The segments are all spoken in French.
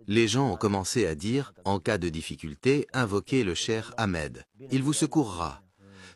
Les gens ont commencé à dire, en cas de difficulté, invoquez le Cheikh Ahmed. Il vous secourra.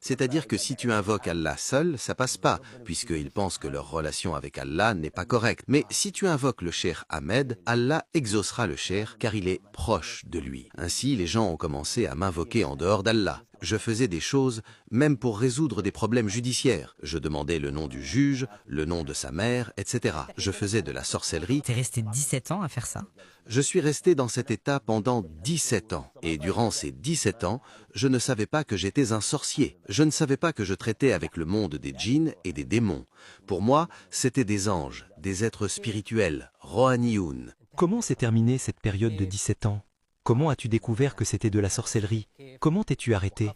C'est-à-dire que si tu invoques Allah seul, ça passe pas, puisqu'ils pensent que leur relation avec Allah n'est pas correcte. Mais si tu invoques le Cheikh Ahmed, Allah exaucera le Cheikh car il est proche de lui. Ainsi, les gens ont commencé à m'invoquer en dehors d'Allah. Je faisais des choses, même pour résoudre des problèmes judiciaires. Je demandais le nom du juge, le nom de sa mère, etc. Je faisais de la sorcellerie. T'es resté 17 ans à faire ça? Je suis resté dans cet état pendant 17 ans. Et durant ces 17 ans, je ne savais pas que j'étais un sorcier. Je ne savais pas que je traitais avec le monde des djinns et des démons. Pour moi, c'était des anges, des êtres spirituels, rohanioun. Comment s'est terminée cette période de 17 ans? Comment as-tu découvert que c'était de la sorcellerie? Comment t'es-tu arrêté?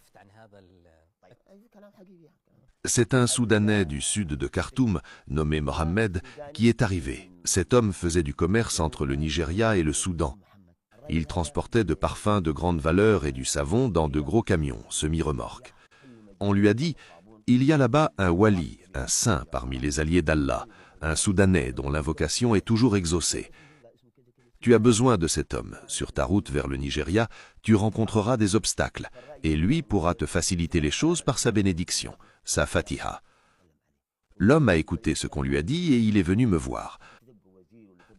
C'est un Soudanais du sud de Khartoum, nommé Mohamed, qui est arrivé. Cet homme faisait du commerce entre le Nigeria et le Soudan. Il transportait de parfums de grande valeur et du savon dans de gros camions, semi-remorques. On lui a dit, il y a là-bas un wali, un saint parmi les alliés d'Allah, un Soudanais dont l'invocation est toujours exaucée. Tu as besoin de cet homme. Sur ta route vers le Nigeria, tu rencontreras des obstacles, et lui pourra te faciliter les choses par sa bénédiction, sa fatiha. L'homme a écouté ce qu'on lui a dit et il est venu me voir.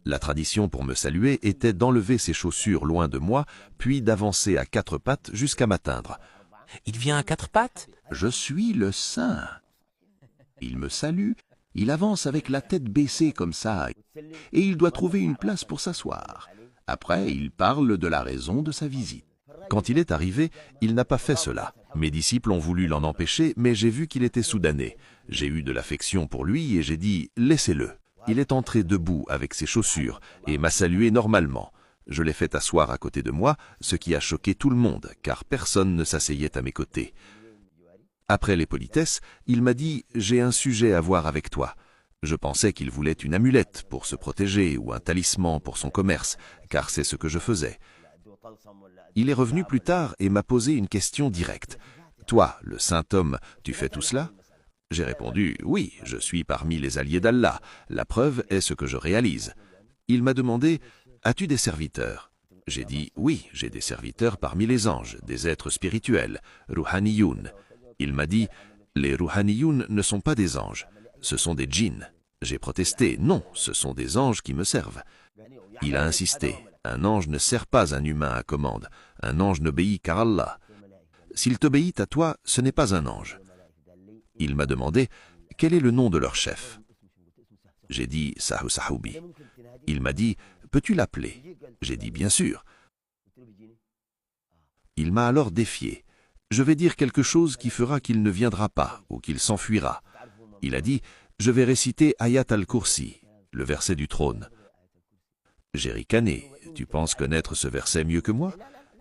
La tradition pour me saluer était d'enlever ses chaussures loin de moi, puis d'avancer à 4 pattes jusqu'à m'atteindre. Il vient à 4 pattes? Je suis le saint. Il me salue, il avance avec la tête baissée comme ça, et il doit trouver une place pour s'asseoir. Après, il parle de la raison de sa visite. Quand il est arrivé, il n'a pas fait cela. Mes disciples ont voulu l'en empêcher, mais j'ai vu qu'il était soudanais. J'ai eu de l'affection pour lui et j'ai dit « laissez-le ». Il est entré debout avec ses chaussures et m'a salué normalement. Je l'ai fait asseoir à côté de moi, ce qui a choqué tout le monde, car personne ne s'asseyait à mes côtés. Après les politesses, il m'a dit « j'ai un sujet à voir avec toi ». Je pensais qu'il voulait une amulette pour se protéger ou un talisman pour son commerce, car c'est ce que je faisais. Il est revenu plus tard et m'a posé une question directe. « Toi, le saint homme, tu fais tout cela ?» J'ai répondu « Oui, je suis parmi les alliés d'Allah. La preuve est ce que je réalise. » Il m'a demandé « As-tu des serviteurs ?» J'ai dit « Oui, j'ai des serviteurs parmi les anges, des êtres spirituels, ruhaniyoun. » Il m'a dit « Les ruhaniyoun ne sont pas des anges, ce sont des djinns. » J'ai protesté « Non, ce sont des anges qui me servent. » Il a insisté « Un ange ne sert pas un humain à commande, un ange n'obéit qu'à Allah. S'il t'obéit à toi, ce n'est pas un ange. » Il m'a demandé « Quel est le nom de leur chef ?» J'ai dit « Sahu Sahoubi ». Il m'a dit « Peux-tu l'appeler ?» J'ai dit « Bien sûr ». Il m'a alors défié. « Je vais dire quelque chose qui fera qu'il ne viendra pas ou qu'il s'enfuira. » Il a dit « Je vais réciter Ayat al-Kursi, le verset du trône. » J'ai ricané. « Tu penses connaître ce verset mieux que moi ?»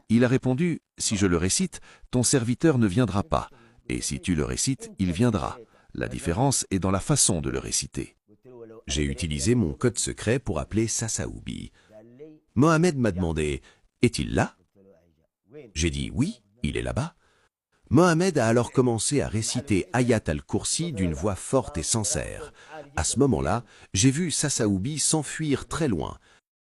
Il a répondu « Si je le récite, ton serviteur ne viendra pas. Et si tu le récites, il viendra. La différence est dans la façon de le réciter. » J'ai utilisé mon code secret pour appeler Sassaoubi. Mohamed m'a demandé « Est-il là ?» J'ai dit « Oui, il est là-bas. » Mohamed a alors commencé à réciter Ayat al-Kursi d'une voix forte et sincère. À ce moment-là, j'ai vu Sassaoubi s'enfuir très loin.